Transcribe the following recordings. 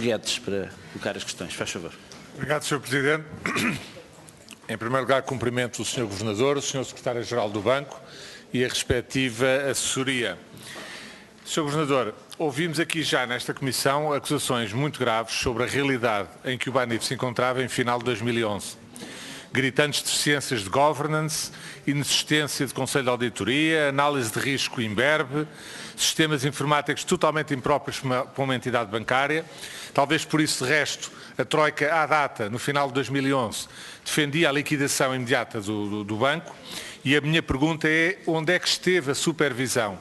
Guedes para colocar as questões. Faz favor. Obrigado, Sr. Presidente. Em primeiro lugar, cumprimento o Sr. Governador, o Sr. Secretário-Geral do Banco e a respectiva assessoria. Sr. Governador, ouvimos aqui já nesta Comissão acusações muito graves sobre a realidade em que o Banif se encontrava em final de 2011. Gritantes deficiências de governance, inexistência de Conselho de Auditoria, análise de risco imberbe, sistemas informáticos totalmente impróprios para uma entidade bancária. Talvez por isso, de resto, a Troika, à data, no final de 2011, defendia a liquidação imediata do banco. E a minha pergunta é, onde é que esteve a supervisão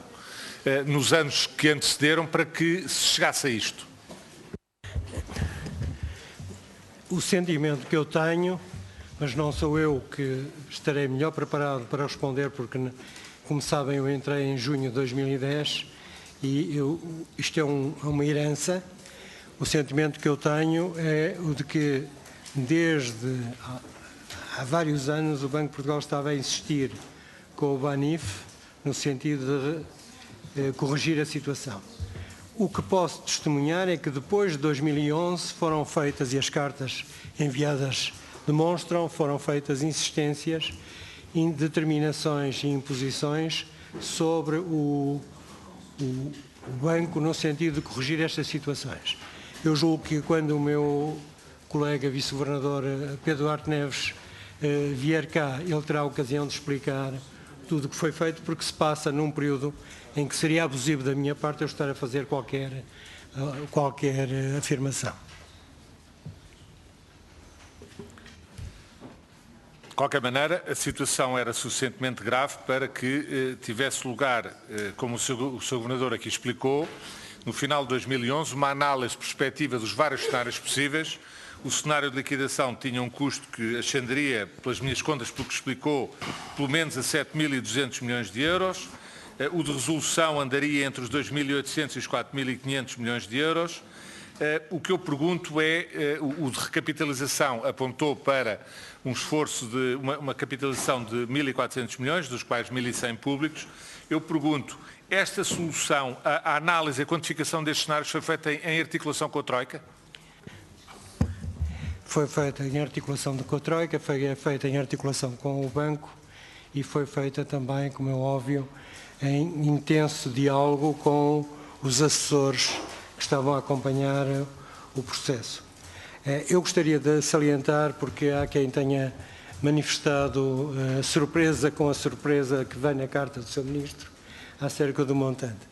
nos anos que antecederam para que se chegasse a isto? O sentimento que eu tenho, mas não sou eu que estarei melhor preparado para responder, porque, como sabem, eu entrei em junho de 2010 e isto é uma herança. O sentimento que eu tenho é o de que, desde há vários anos, o Banco de Portugal estava a insistir com o Banif no sentido de corrigir a situação. O que posso testemunhar é que depois de 2011 foram feitas, e as cartas enviadas demonstram, foram feitas insistências, determinações e imposições sobre o banco no sentido de corrigir estas situações. Eu julgo que quando o meu colega vice-governador Pedro Duarte Neves vier cá, ele terá a ocasião de explicar tudo o que foi feito, porque se passa num período em que seria abusivo da minha parte eu estar a fazer qualquer afirmação. De qualquer maneira, a situação era suficientemente grave para que tivesse lugar, como o Sr. Governador aqui explicou, no final de 2011, uma análise perspectiva dos vários cenários possíveis. O cenário de liquidação tinha um custo que ascenderia, pelas minhas contas, pelo que explicou, pelo menos a 7.200 milhões de euros. O de resolução andaria entre os 2.800 e os 4.500 milhões de euros. O que eu pergunto é, o de recapitalização apontou para um esforço de uma capitalização de 1.400 milhões, dos quais 1.100 públicos. Eu pergunto, esta solução, a análise e a quantificação destes cenários foi feita em articulação com a Troika? Foi feita em articulação com a Troika, foi feita em articulação com o banco e foi feita também, como é óbvio, em intenso diálogo com os assessores que estavam a acompanhar o processo. Eu gostaria de salientar, porque há quem tenha manifestado surpresa com a surpresa que vem na carta do Sr. Ministro acerca do montante.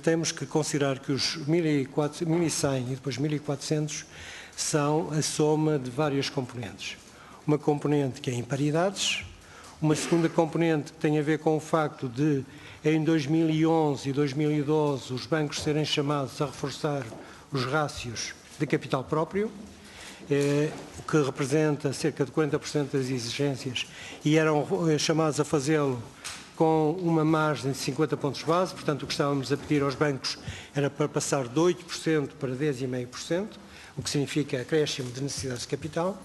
Temos que considerar que os 1.100 e depois 1.400 são a soma de várias componentes. Uma componente que é em paridades, uma segunda componente que tem a ver com o facto de, em 2011 e 2012, os bancos serem chamados a reforçar os rácios de capital próprio, o que representa cerca de 40% das exigências, e eram chamados a fazê-lo com uma margem de 50 pontos base. Portanto, o que estávamos a pedir aos bancos era para passar de 8% para 10,5%, o que significa acréscimo de necessidades de capital.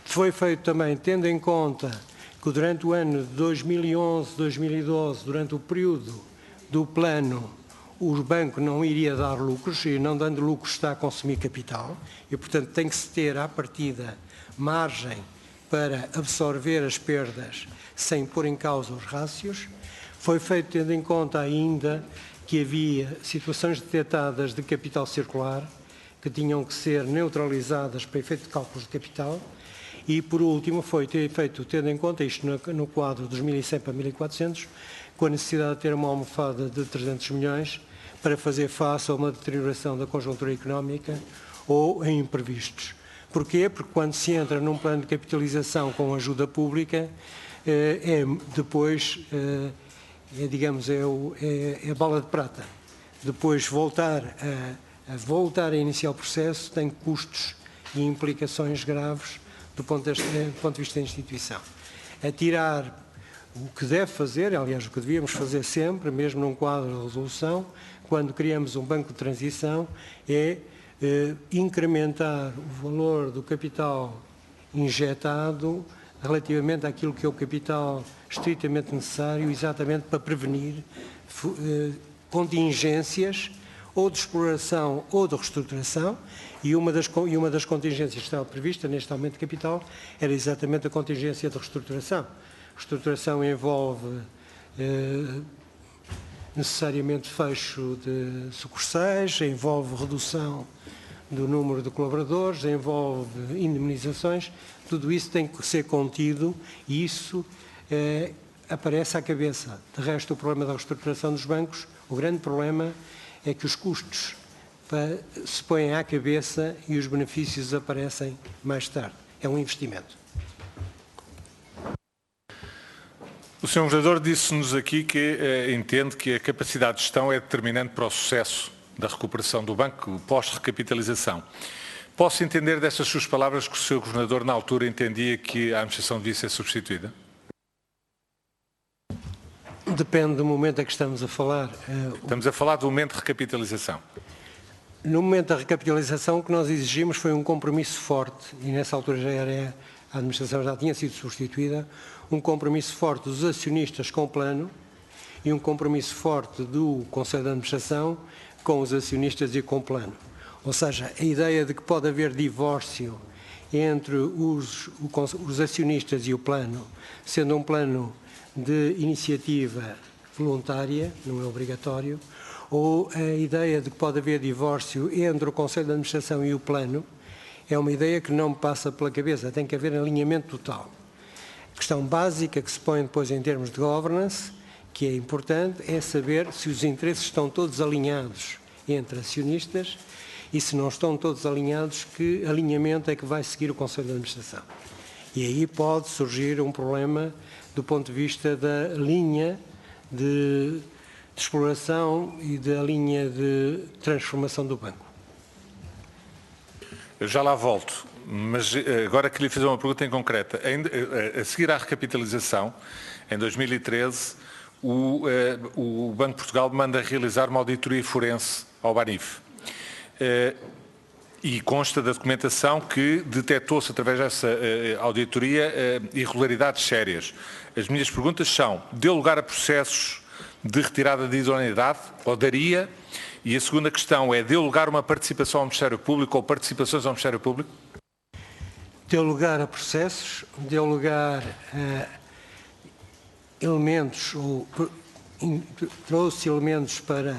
Foi feito também tendo em conta que durante o ano de 2011, 2012, durante o período do plano, o banco não iria dar lucros, e não dando lucros está a consumir capital, e portanto tem que se ter à partida margem para absorver as perdas sem pôr em causa os rácios. Foi feito tendo em conta ainda que havia situações detectadas de capital circular que tinham que ser neutralizadas para efeito de cálculos de capital. E, por último, foi feito tendo em conta, isto no quadro dos 1.100 para 1.400, com a necessidade de ter uma almofada de 300 milhões para fazer face a uma deterioração da conjuntura económica ou em imprevistos. Porquê? Porque quando se entra num plano de capitalização com ajuda pública, depois, digamos, é a bala de prata. Depois voltar a iniciar o processo tem custos e implicações graves do ponto de vista da instituição. A tirar o que deve fazer, aliás, o que devíamos fazer sempre, mesmo num quadro de resolução, quando criamos um banco de transição, é incrementar o valor do capital injetado relativamente àquilo que é o capital estritamente necessário, exatamente para prevenir contingências ou de exploração ou de reestruturação, e uma das contingências que estava prevista neste aumento de capital era exatamente a contingência de reestruturação. Reestruturação envolve necessariamente fecho de sucursais, envolve redução do número de colaboradores, envolve indemnizações, tudo isso tem que ser contido e isso aparece à cabeça. De resto, o problema da reestruturação dos bancos, o grande problema é que os custos se põem à cabeça e os benefícios aparecem mais tarde. É um investimento. O Sr. Governador disse-nos aqui que entende que a capacidade de gestão é determinante para o sucesso da recuperação do banco pós-recapitalização. Posso entender destas suas palavras que o Sr. Governador, na altura, entendia que a administração devia ser substituída? Depende do momento a que estamos a falar. Estamos a falar do momento de recapitalização. No momento da recapitalização, o que nós exigimos foi um compromisso forte, e nessa altura a administração já tinha sido substituída, um compromisso forte dos acionistas com o plano e um compromisso forte do Conselho de Administração com os acionistas e com o plano. Ou seja, a ideia de que pode haver divórcio entre os acionistas e o plano, sendo um plano de iniciativa voluntária, não é obrigatório, ou a ideia de que pode haver divórcio entre o Conselho de Administração e o plano, é uma ideia que não me passa pela cabeça. Tem que haver alinhamento total. A questão básica que se põe depois em termos de governance, que é importante, é saber se os interesses estão todos alinhados entre acionistas e se não estão todos alinhados, que alinhamento é que vai seguir o Conselho de Administração. E aí pode surgir um problema do ponto de vista da linha de exploração e da linha de transformação do banco. Eu já lá volto, mas agora queria fazer uma pergunta em concreta. A seguir à recapitalização, em 2013, o Banco de Portugal manda realizar uma auditoria forense ao Banif. E consta da documentação que detectou-se através dessa auditoria irregularidades sérias. As minhas perguntas são: deu lugar a processos de retirada de idoneidade, ou daria? E a segunda questão é: deu lugar a uma participação ao Ministério Público ou participações ao Ministério Público? Deu lugar a processos, deu lugar a elementos, ou trouxe elementos para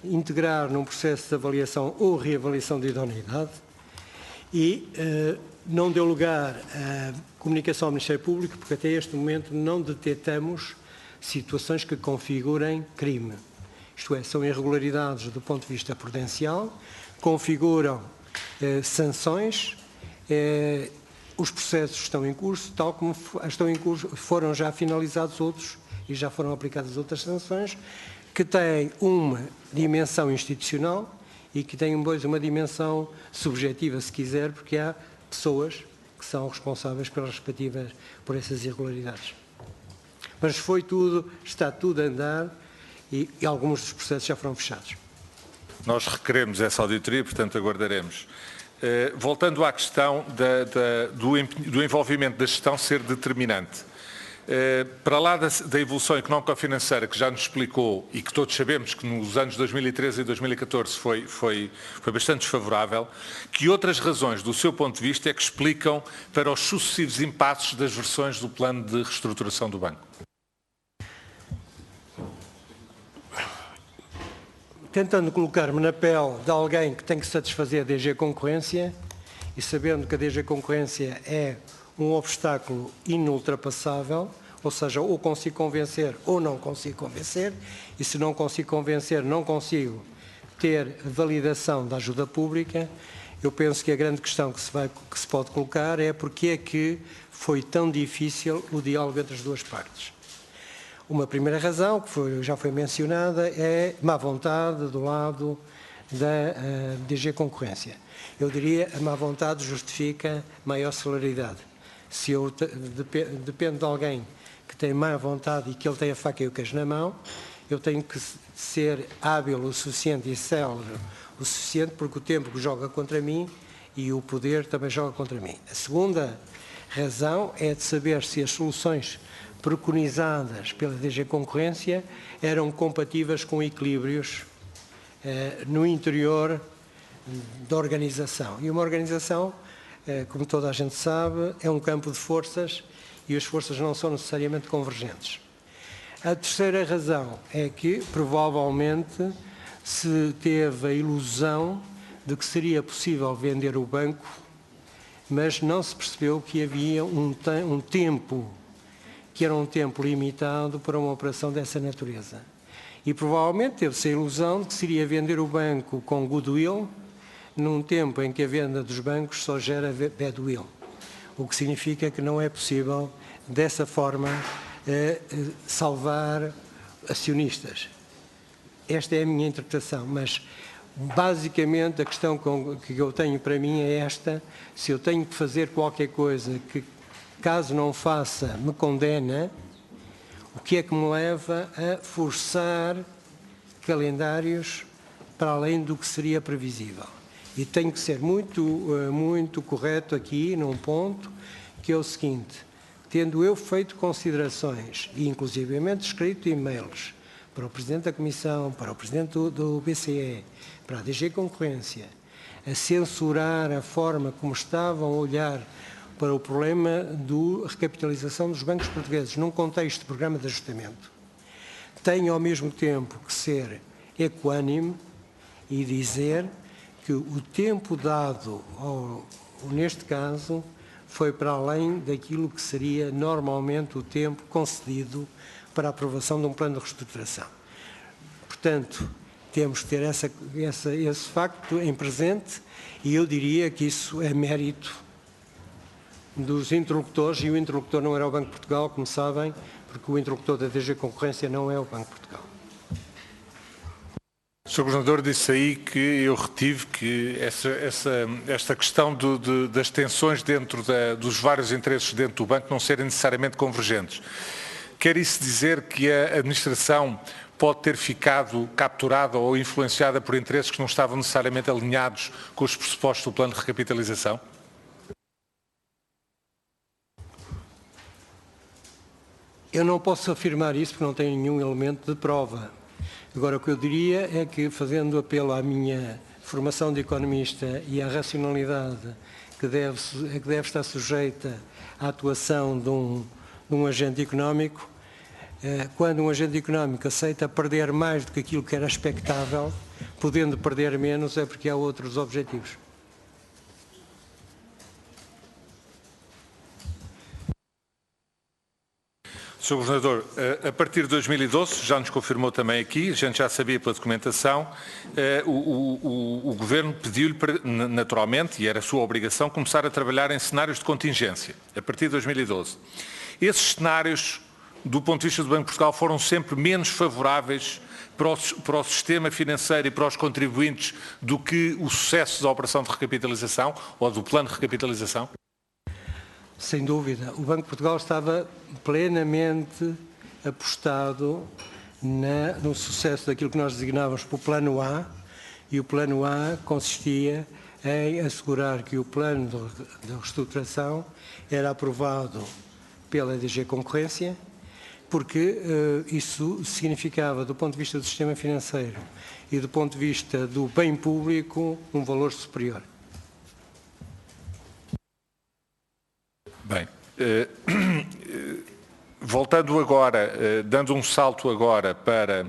integrar num processo de avaliação ou reavaliação de idoneidade e não deu lugar a comunicação ao Ministério Público, porque até este momento não detectamos situações que configurem crime. Isto é, são irregularidades do ponto de vista prudencial, configuram sanções, os processos estão em curso, tal como estão em curso, foram já finalizados outros e já foram aplicadas outras sanções, que têm uma dimensão institucional e que têm depois uma dimensão subjetiva, se quiser, porque há pessoas que são responsáveis por essas irregularidades. Mas está tudo a andar e alguns dos processos já foram fechados. Nós requeremos essa auditoria, portanto aguardaremos. Voltando à questão do envolvimento da gestão ser determinante. Para lá da evolução económico-financeira que já nos explicou e que todos sabemos que nos anos 2013 e 2014 foi bastante desfavorável, que outras razões, do seu ponto de vista, é que explicam para os sucessivos impasses das versões do plano de reestruturação do banco? Tentando colocar-me na pele de alguém que tem que satisfazer a DG Concorrência e sabendo que a DG Concorrência é um obstáculo inultrapassável, ou seja, ou consigo convencer ou não consigo convencer, e se não consigo convencer, não consigo ter validação da ajuda pública, eu penso que a grande questão que se pode colocar é porque é que foi tão difícil o diálogo entre as duas partes. Uma primeira razão, que já foi mencionada, é má vontade do lado da DG Concorrência. Eu diria que a má vontade justifica maior celeridade. Se eu dependo de alguém que tem má vontade e que ele tem a faca e o queijo na mão, eu tenho que ser hábil o suficiente e célere o suficiente, porque o tempo joga contra mim e o poder também joga contra mim. A segunda razão é de saber se as soluções preconizadas pela DG Concorrência eram compatíveis com equilíbrios no interior da organização. E uma organização, como toda a gente sabe, é um campo de forças e as forças não são necessariamente convergentes. A terceira razão é que, provavelmente, se teve a ilusão de que seria possível vender o banco, mas não se percebeu que havia um tempo, que era um tempo limitado para uma operação dessa natureza. E provavelmente teve-se a ilusão de que seria vender o banco com goodwill, num tempo em que a venda dos bancos só gera badwill, o que significa que não é possível, dessa forma, salvar acionistas. Esta é a minha interpretação, mas basicamente a questão que eu tenho para mim é esta: se eu tenho que fazer qualquer coisa que, caso não faça, me condena, o que é que me leva a forçar calendários para além do que seria previsível? E tenho que ser muito correto aqui num ponto, que é o seguinte: tendo eu feito considerações, e inclusivamente escrito e-mails para o Presidente da Comissão, para o Presidente do BCE, para a DG Concorrência, a censurar a forma como estavam a olhar para o problema da recapitalização dos bancos portugueses num contexto de programa de ajustamento, tenho ao mesmo tempo que ser equânime e dizer que o tempo dado, neste caso, foi para além daquilo que seria normalmente o tempo concedido para a aprovação de um plano de reestruturação. Portanto, temos que ter esse facto em presente, e eu diria que isso é mérito dos interlocutores, e o interlocutor não era o Banco de Portugal, como sabem, porque o interlocutor da DG Concorrência não é o Banco de Portugal. O Sr. Governador disse aí que eu retive que esta questão das tensões dentro dos vários interesses dentro do banco não serem necessariamente convergentes. Quer isso dizer que a administração pode ter ficado capturada ou influenciada por interesses que não estavam necessariamente alinhados com os pressupostos do plano de recapitalização? Eu não posso afirmar isso porque não tenho nenhum elemento de prova. Agora, o que eu diria é que, fazendo apelo à minha formação de economista e à racionalidade que deve estar sujeita à atuação de um agente económico, quando um agente económico aceita perder mais do que aquilo que era expectável, podendo perder menos, é porque há outros objetivos. Sr. Governador, a partir de 2012, já nos confirmou também aqui, a gente já sabia pela documentação, o Governo pediu-lhe, naturalmente, e era a sua obrigação, começar a trabalhar em cenários de contingência, a partir de 2012. Esses cenários, do ponto de vista do Banco de Portugal, foram sempre menos favoráveis para o sistema financeiro e para os contribuintes do que o sucesso da operação de recapitalização ou do plano de recapitalização? Sem dúvida. O Banco de Portugal estava plenamente apostado no sucesso daquilo que nós designávamos por Plano A, e o Plano A consistia em assegurar que o plano de reestruturação era aprovado pela DG Concorrência, porque isso significava, do ponto de vista do sistema financeiro e do ponto de vista do bem público, um valor superior. Bem, voltando agora, dando um salto agora para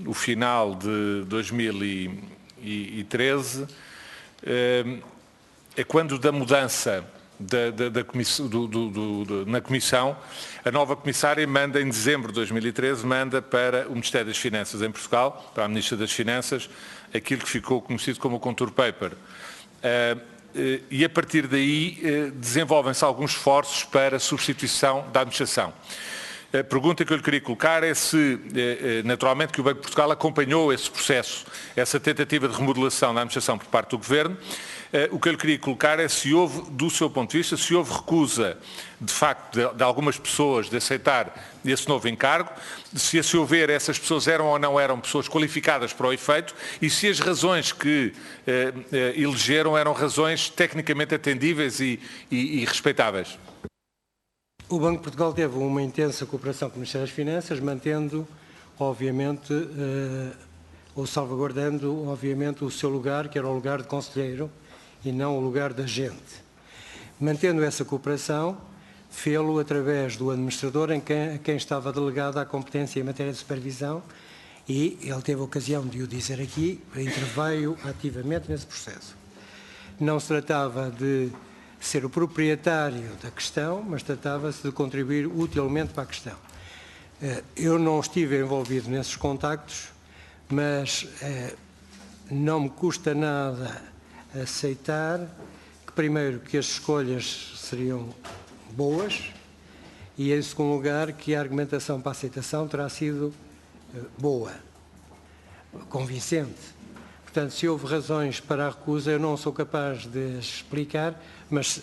o final de 2013, é quando da mudança na Comissão, a nova Comissária manda, em dezembro de 2013, manda para o Ministério das Finanças em Portugal, para a Ministra das Finanças, aquilo que ficou conhecido como o Contour Paper. E a partir daí desenvolvem-se alguns esforços para a substituição da administração. A pergunta que eu lhe queria colocar é se, naturalmente, que o Banco de Portugal acompanhou esse processo, essa tentativa de remodelação da administração por parte do Governo. O que eu lhe queria colocar é se houve, do seu ponto de vista, se houve recusa, de facto, de algumas pessoas de aceitar esse novo encargo, se houver, essas pessoas eram ou não eram pessoas qualificadas para o efeito, e se as razões que elegeram eram razões tecnicamente atendíveis e respeitáveis. O Banco de Portugal teve uma intensa cooperação com o Ministério das Finanças, mantendo, obviamente, ou salvaguardando, obviamente, o seu lugar, que era o lugar de conselheiro e não o lugar de agente. Mantendo essa cooperação, fê-lo através do administrador a quem estava delegada a competência em matéria de supervisão, e ele teve a ocasião de o dizer aqui, interveio ativamente nesse processo. Não se tratava de ser o proprietário da questão, mas tratava-se de contribuir utilmente para a questão. Eu não estive envolvido nesses contactos, mas não me custa nada aceitar que, primeiro, que as escolhas seriam boas e, em segundo lugar, que a argumentação para a aceitação terá sido boa, convincente. Portanto, se houve razões para a recusa, eu não sou capaz de explicar, mas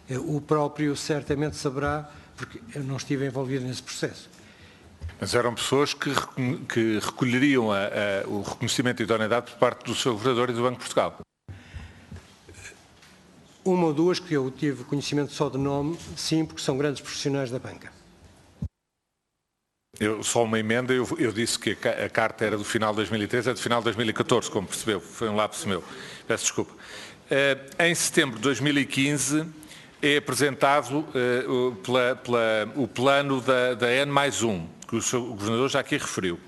o próprio certamente saberá, porque eu não estive envolvido nesse processo. Mas eram pessoas que recolheriam o reconhecimento de idoneidade por parte do Sr. Governador e do Banco de Portugal? Uma ou duas que eu tive conhecimento só de nome, sim, porque são grandes profissionais da banca. Só uma emenda, eu disse que a carta era do final de 2013, é do final de 2014, como percebeu, foi um lapso meu, peço desculpa. Em setembro de 2015 é apresentado o plano da N+1, que o Sr. Governador já aqui referiu.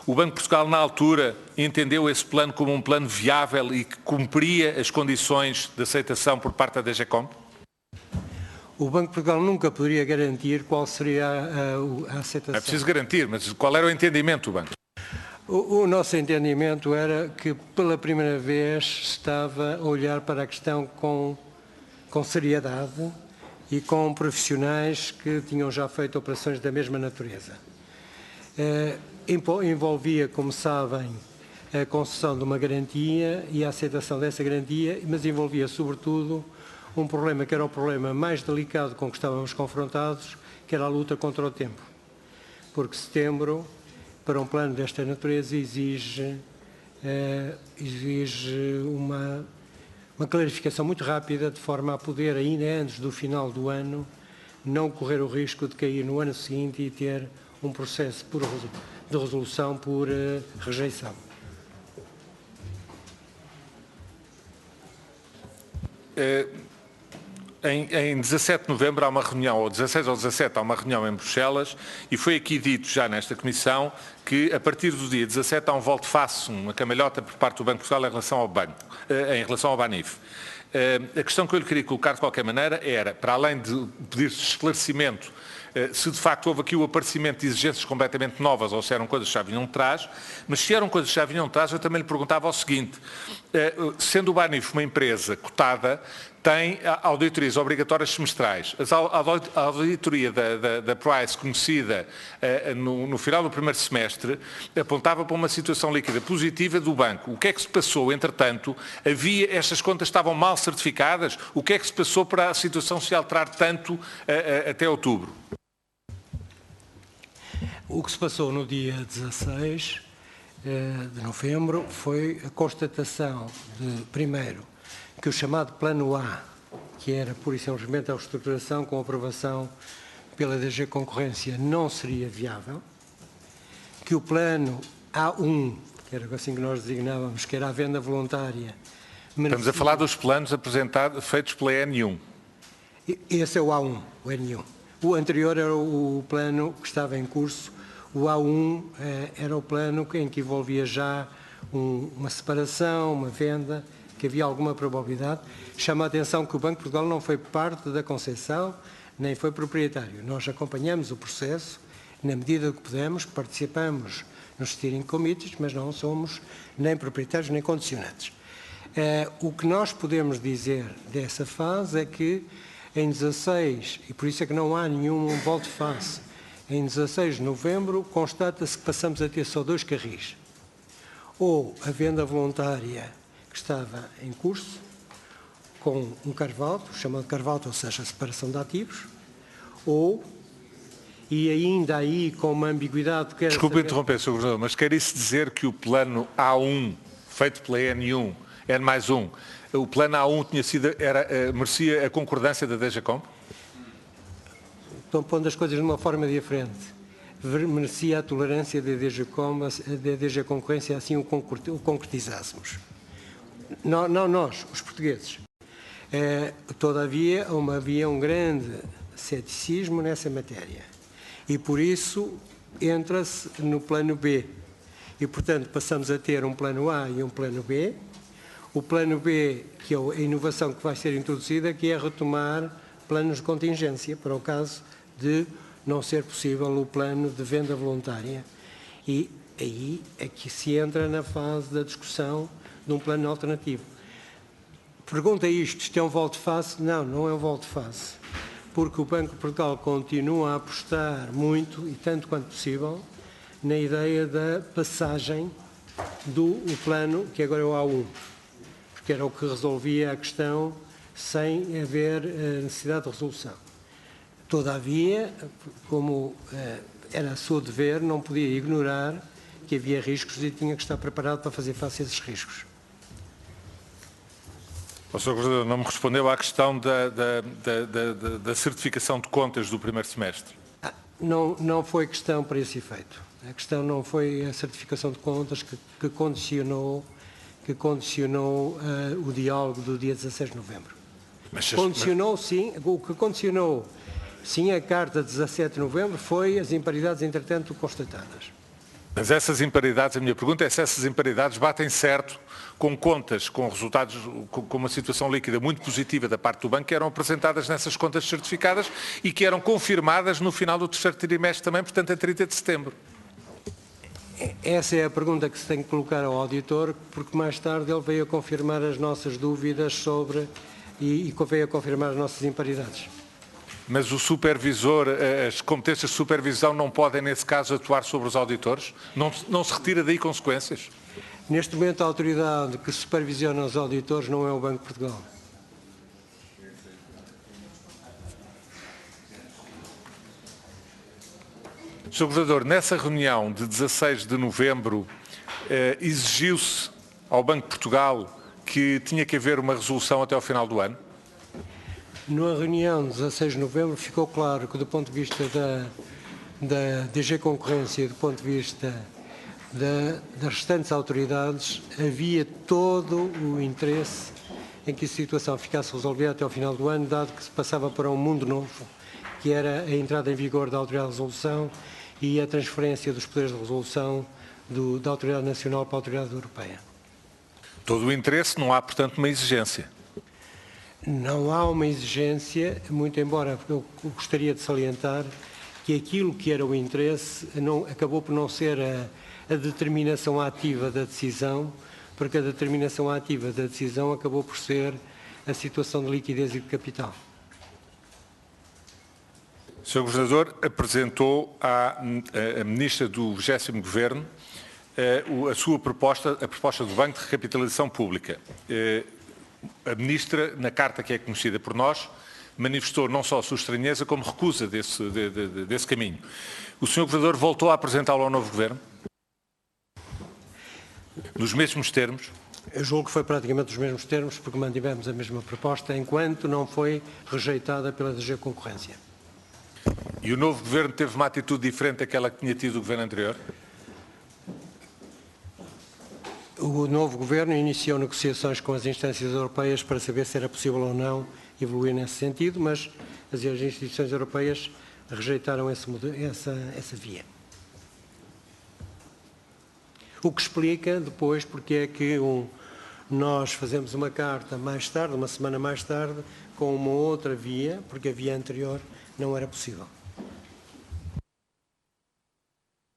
O Banco de Portugal, na altura, entendeu esse plano como um plano viável e que cumpria as condições de aceitação por parte da DGCOM? O Banco de Portugal nunca poderia garantir qual seria a aceitação. É preciso garantir, mas qual era o entendimento do Banco? O nosso entendimento era que, pela primeira vez, estava a olhar para a questão com seriedade e com profissionais que tinham já feito operações da mesma natureza. Envolvia, como sabem, a concessão de uma garantia e a aceitação dessa garantia, mas envolvia, sobretudo, um problema que era o problema mais delicado com que estávamos confrontados, que era a luta contra o tempo. Porque setembro, para um plano desta natureza, exige uma clarificação muito rápida, de forma a poder, ainda antes do final do ano, não correr o risco de cair no ano seguinte e ter um processo de resolução por rejeição. Em 17 de novembro há uma reunião, ou 16 ou 17, há uma reunião em Bruxelas, e foi aqui dito já nesta Comissão que a partir do dia 17 há um volte-face, uma camalhota por parte do Banco de Portugal em relação ao BANIF. A questão que eu lhe queria colocar de qualquer maneira era, para além de pedir-se esclarecimento, se de facto houve aqui o aparecimento de exigências completamente novas ou se eram coisas que já vinham de trás, mas se eram coisas que já vinham de trás, eu também lhe perguntava o seguinte, sendo o BANIF uma empresa cotada, tem auditorias obrigatórias semestrais. A auditoria da Price, conhecida no final do primeiro semestre, apontava para uma situação líquida positiva do banco. O que é que se passou, entretanto? Estas contas estavam mal certificadas? O que é que se passou para a situação se alterar tanto até outubro? O que se passou no dia 16 de novembro foi a constatação de, primeiro, que o chamado Plano A, que era pura e simplesmente a reestruturação com aprovação pela DG Concorrência, não seria viável, que o Plano A1, que era assim que nós designávamos, que era a venda voluntária... Estamos a falar dos planos feitos pela N1. Esse é o A1, o N1. O anterior era o plano que estava em curso. O A1 era o plano em que envolvia já uma separação, uma venda, que havia alguma probabilidade. Chama a atenção que o Banco de Portugal não foi parte da concessão, nem foi proprietário. Nós acompanhamos o processo, na medida que pudemos, participamos nos steering committees, mas não somos nem proprietários nem condicionantes. O que nós podemos dizer dessa fase é que em 16, e por isso é que não há nenhum volte-face, em 16 de novembro constata-se que passamos a ter só 2 carris. Ou a venda voluntária que estava em curso, com um carve-out, chamado carve-out, ou seja, a separação de ativos, ou, e ainda aí com uma ambiguidade... Desculpe interromper, Sr. Governador, mas quer isso dizer que o plano A1, feito pela N1, N+1, o plano A1 merecia a concordância da DGCOM? Estão pondo as coisas de uma forma diferente. merecia a tolerância da DG Concorrência, assim o concretizássemos. Não nós, os portugueses. Todavia, havia um grande ceticismo nessa matéria. E, por isso, entra-se no plano B. E, portanto, passamos a ter um plano A e um plano B. O plano B, que é a inovação que vai ser introduzida, que é retomar planos de contingência, para o caso de não ser possível o plano de venda voluntária. E aí é que se entra na fase da discussão de um plano alternativo. Pergunta isto é um volte-face? Não, não é um volte-face. Porque o Banco de Portugal continua a apostar muito, e tanto quanto possível, na ideia da passagem do plano, que agora é o A1, porque era o que resolvia a questão sem haver necessidade de resolução. Todavia, como era seu dever, não podia ignorar que havia riscos e tinha que estar preparado para fazer face a esses riscos. O Sr. Governador não me respondeu à questão da certificação de contas do primeiro semestre. Não foi questão para esse efeito. A questão não foi a certificação de contas que condicionou o diálogo do dia 16 de novembro. Condicionou, sim, o que condicionou, sim, a carta de 17 de novembro foi as imparidades, entretanto, constatadas. Mas essas imparidades, a minha pergunta é se essas imparidades batem certo com contas, com resultados, com uma situação líquida muito positiva da parte do banco, que eram apresentadas nessas contas certificadas e que eram confirmadas no final do terceiro trimestre também, portanto, a 30 de setembro. Essa é a pergunta que se tem que colocar ao auditor, porque mais tarde ele veio a confirmar as nossas dúvidas sobre e veio a confirmar as nossas imparidades. Mas o supervisor, as competências de supervisão não podem, nesse caso, atuar sobre os auditores? Não se retira daí consequências? Neste momento, a autoridade que supervisiona os auditores não é o Banco de Portugal. Sr. Governador, nessa reunião de 16 de novembro, exigiu-se ao Banco de Portugal que tinha que haver uma resolução até ao final do ano? Na reunião de 16 de novembro ficou claro que, do ponto de vista da DG Concorrência e do ponto de vista das restantes autoridades, havia todo o interesse em que a situação ficasse resolvida até ao final do ano, dado que se passava para um mundo novo, que era a entrada em vigor da Autoridade de Resolução e a transferência dos poderes de resolução da Autoridade Nacional para a Autoridade Europeia. Todo o interesse, não há, portanto, uma exigência? Não há uma exigência, muito embora eu gostaria de salientar que aquilo que era o interesse acabou por não ser a determinação ativa da decisão, porque a determinação ativa da decisão acabou por ser a situação de liquidez e de capital. Sr. Governador, apresentou à Ministra do 20º Governo a sua proposta, a proposta do Banco de Recapitalização Pública. A Ministra, na carta que é conhecida por nós, manifestou não só a sua estranheza, como recusa desse caminho. O Sr. Governador voltou a apresentá-lo ao novo Governo? Nos mesmos termos? Eu julgo que foi praticamente nos mesmos termos, porque mantivemos a mesma proposta, enquanto não foi rejeitada pela DG Concorrência. E o novo Governo teve uma atitude diferente daquela que tinha tido o Governo anterior? O novo Governo iniciou negociações com as instâncias europeias para saber se era possível ou não evoluir nesse sentido, mas as instituições europeias rejeitaram essa via. O que explica depois porque é que nós fazemos uma carta mais tarde, uma semana mais tarde, com uma outra via, porque a via anterior não era possível.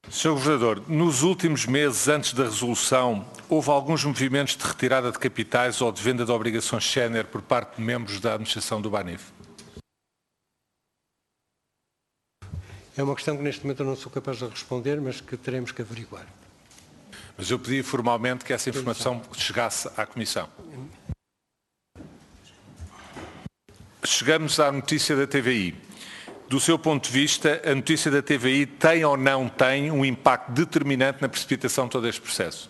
Sr. Governador, nos últimos meses antes da resolução, houve alguns movimentos de retirada de capitais ou de venda de obrigações sénior por parte de membros da administração do BANIF? É uma questão que neste momento eu não sou capaz de responder, mas que teremos que averiguar. Mas eu pedi formalmente que essa informação chegasse à Comissão. Chegamos à notícia da TVI. Do seu ponto de vista, a notícia da TVI tem ou não tem um impacto determinante na precipitação de todo este processo?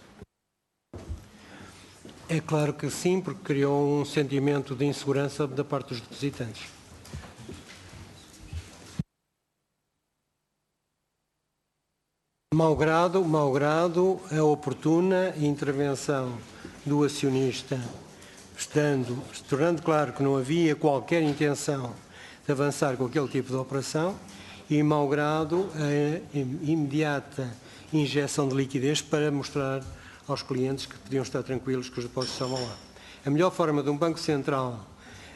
É claro que sim, porque criou um sentimento de insegurança da parte dos depositantes. Malgrado a oportuna intervenção do acionista, tornando claro que não havia qualquer intenção de avançar com aquele tipo de operação e malgrado a imediata injeção de liquidez para mostrar aos clientes que podiam estar tranquilos que os depósitos estavam lá. A melhor forma de um Banco Central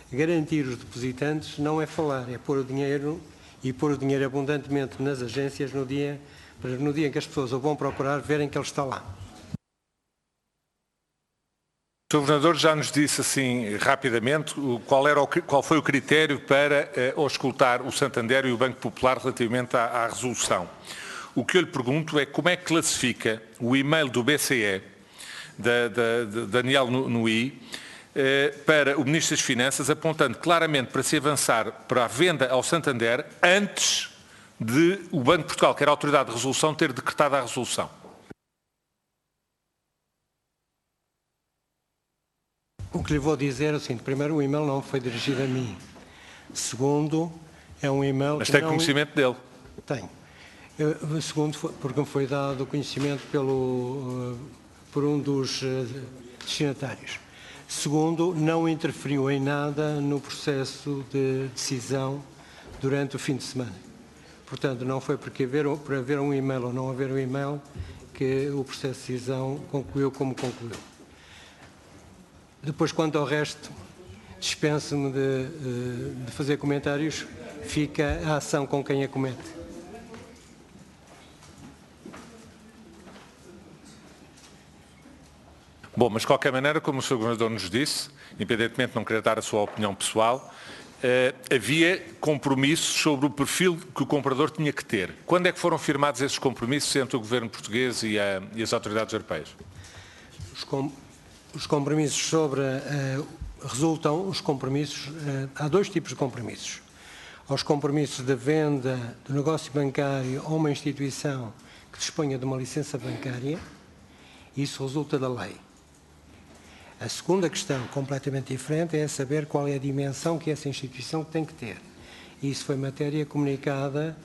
garantir os depositantes não é falar, é pôr o dinheiro e pôr o dinheiro abundantemente nas agências para no dia em que as pessoas o vão procurar, verem que ele está lá. O Sr. Governador já nos disse assim rapidamente qual foi o critério para auscultar o Santander e o Banco Popular relativamente à resolução. O que eu lhe pergunto é como é que classifica o e-mail do BCE, da Daniel Nui, para o Ministro das Finanças, apontando claramente para se avançar para a venda ao Santander antes de o Banco de Portugal, que era a autoridade de resolução, ter decretado a resolução. O que lhe vou dizer é o seguinte: primeiro, o e-mail não foi dirigido a mim. Segundo, é um e-mail... Mas tem conhecimento dele? Tenho. Segundo, porque me foi dado conhecimento por um dos destinatários. Segundo, não interferiu em nada no processo de decisão durante o fim de semana. Portanto, não foi por haver um e-mail ou não haver um e-mail que o processo de decisão concluiu como concluiu. Depois, quanto ao resto, dispenso-me de fazer comentários, fica a ação com quem a comete. Bom, mas de qualquer maneira, como o Sr. Governador nos disse, independentemente de não querer dar a sua opinião pessoal, havia compromissos sobre o perfil que o comprador tinha que ter. Quando é que foram firmados esses compromissos entre o Governo português e as autoridades europeias? Os compromissos há dois tipos de compromissos. Aos compromissos da venda do negócio bancário a uma instituição que disponha de uma licença bancária, isso resulta da lei. A segunda questão, completamente diferente, é saber qual é a dimensão que essa instituição tem que ter. Isso foi matéria comunicada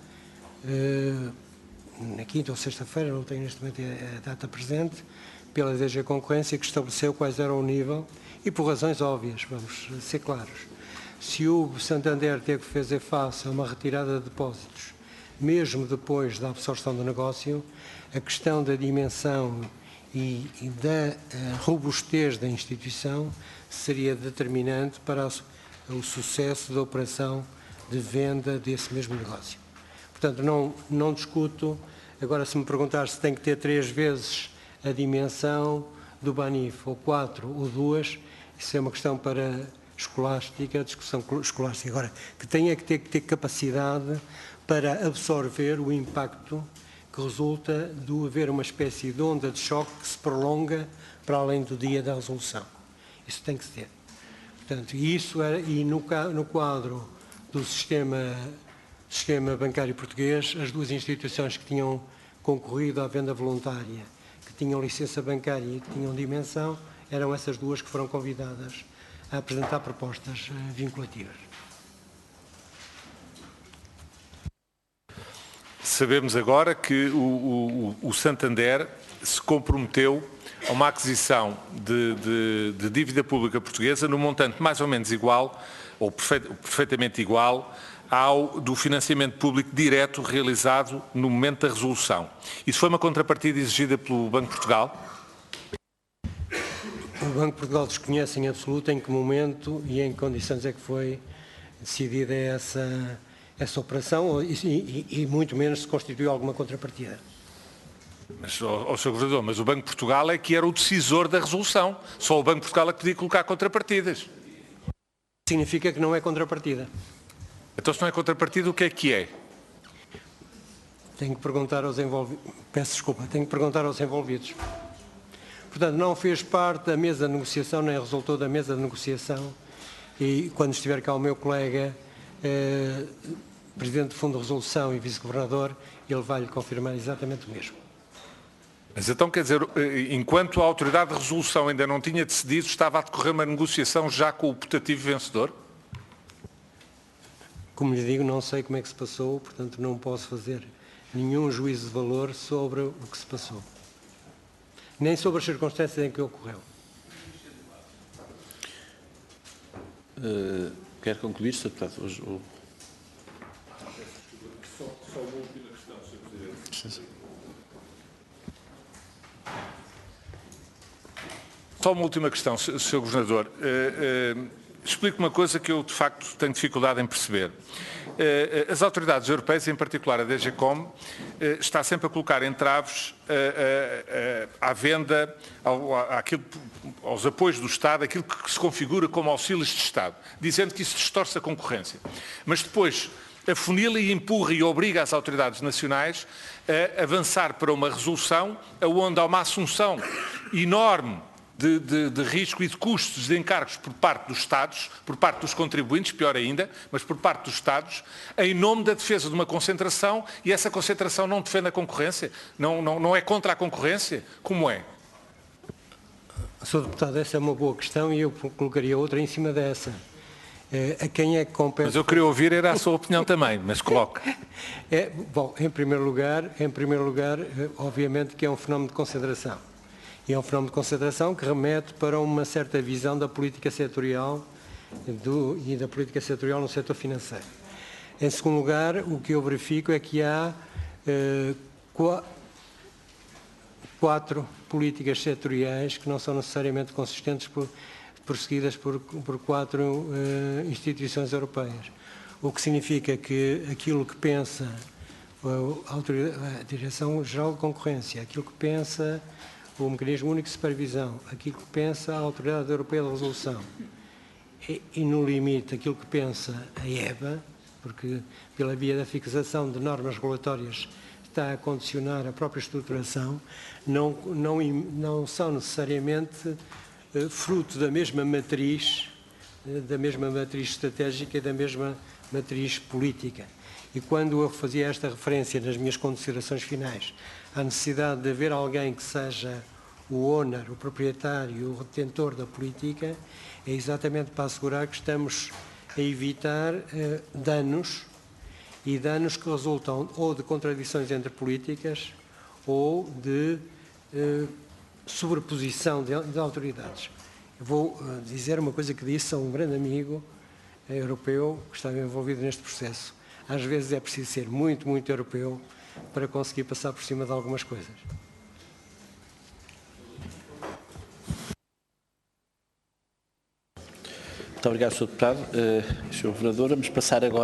na quinta ou sexta-feira, não tenho neste momento a data presente, pela DG Concorrência, que estabeleceu quais eram o nível, e por razões óbvias, vamos ser claros. Se o Santander teve que fazer face a uma retirada de depósitos, mesmo depois da absorção do negócio, a questão da dimensão e da robustez da instituição seria determinante para o sucesso da operação de venda desse mesmo negócio. Portanto, não discuto. Agora, se me perguntar se tem que ter 3 vezes a dimensão do Banif, ou 4 ou 2, isso é uma questão para escolástica, discussão escolástica. Agora, que tenha que ter capacidade para absorver o impacto que resulta de haver uma espécie de onda de choque que se prolonga para além do dia da resolução. Isso tem que se ter. Portanto, no quadro do sistema bancário português, as duas instituições que tinham concorrido à venda voluntária, que tinham licença bancária e que tinham dimensão, eram essas duas que foram convidadas a apresentar propostas vinculativas. Sabemos agora que o Santander se comprometeu a uma aquisição de dívida pública portuguesa no montante mais ou menos igual, ou perfeitamente igual, ao do financiamento público direto realizado no momento da resolução. Isso foi uma contrapartida exigida pelo Banco de Portugal? O Banco de Portugal desconhece em absoluto em que momento e em que condições é que foi decidida essa operação e muito menos se constituiu alguma contrapartida. Mas, Sr. Governador, mas o Banco de Portugal é que era o decisor da resolução. Só o Banco de Portugal é que podia colocar contrapartidas. Significa que não é contrapartida. Então, se não é contrapartida, o que é que é? Tenho que perguntar aos envolvidos. Peço desculpa, tenho que perguntar aos envolvidos. Portanto, não fez parte da mesa de negociação, nem resultou da mesa de negociação. E quando estiver cá o meu colega, Presidente do Fundo de Resolução e Vice-Governador, ele vai-lhe confirmar exatamente o mesmo. Mas então, quer dizer, enquanto a autoridade de resolução ainda não tinha decidido, estava a decorrer uma negociação já com o putativo vencedor? Como lhe digo, não sei como é que se passou, portanto não posso fazer nenhum juízo de valor sobre o que se passou, nem sobre as circunstâncias em que ocorreu. Quer concluir, Sr. Deputado? Só uma última questão, Sr. Presidente. Só uma última questão, Sr. Governador. Explico uma coisa que eu, de facto, tenho dificuldade em perceber. As autoridades europeias, em particular a DGCOM, está sempre a colocar entraves à venda, aos apoios do Estado, aquilo que se configura como auxílios de Estado, dizendo que isso distorce a concorrência. Mas depois afunila e empurra e obriga as autoridades nacionais a avançar para uma resolução onde há uma assunção enorme de risco e de custos de encargos por parte dos Estados, por parte dos contribuintes, pior ainda, mas por parte dos Estados, em nome da defesa de uma concentração, e essa concentração não defende a concorrência? Não é contra a concorrência? Como é? Sr. Deputado, essa é uma boa questão e eu colocaria outra em cima dessa. A quem é que compete... Mas eu queria ouvir era a sua opinião também, mas coloque. Bom, em primeiro lugar, obviamente que é um fenómeno de concentração. E é um fenómeno de concentração que remete para uma certa visão da política setorial e da política setorial no setor financeiro. Em segundo lugar, o que eu verifico é que há 4 políticas setoriais que não são necessariamente consistentes perseguidas por 4 instituições europeias. O que significa que aquilo que pensa a Direção-Geral de Concorrência, aquilo que pensa o Mecanismo Único de Supervisão, aquilo que pensa a Autoridade Europeia de Resolução e, no limite, aquilo que pensa a EBA, porque pela via da fixação de normas regulatórias está a condicionar a própria estruturação, não são necessariamente fruto da mesma matriz estratégica e da mesma matriz política. E quando eu fazia esta referência nas minhas considerações finais à necessidade de haver alguém que seja o owner, o proprietário, o retentor da política, é exatamente para assegurar que estamos a evitar danos que resultam ou de contradições entre políticas ou de sobreposição de autoridades. Eu vou dizer uma coisa que disse a um grande amigo europeu que estava envolvido neste processo. Às vezes é preciso ser muito, muito europeu para conseguir passar por cima de algumas coisas. Muito obrigado, Sr. Deputado. Sr. Governador, vamos passar agora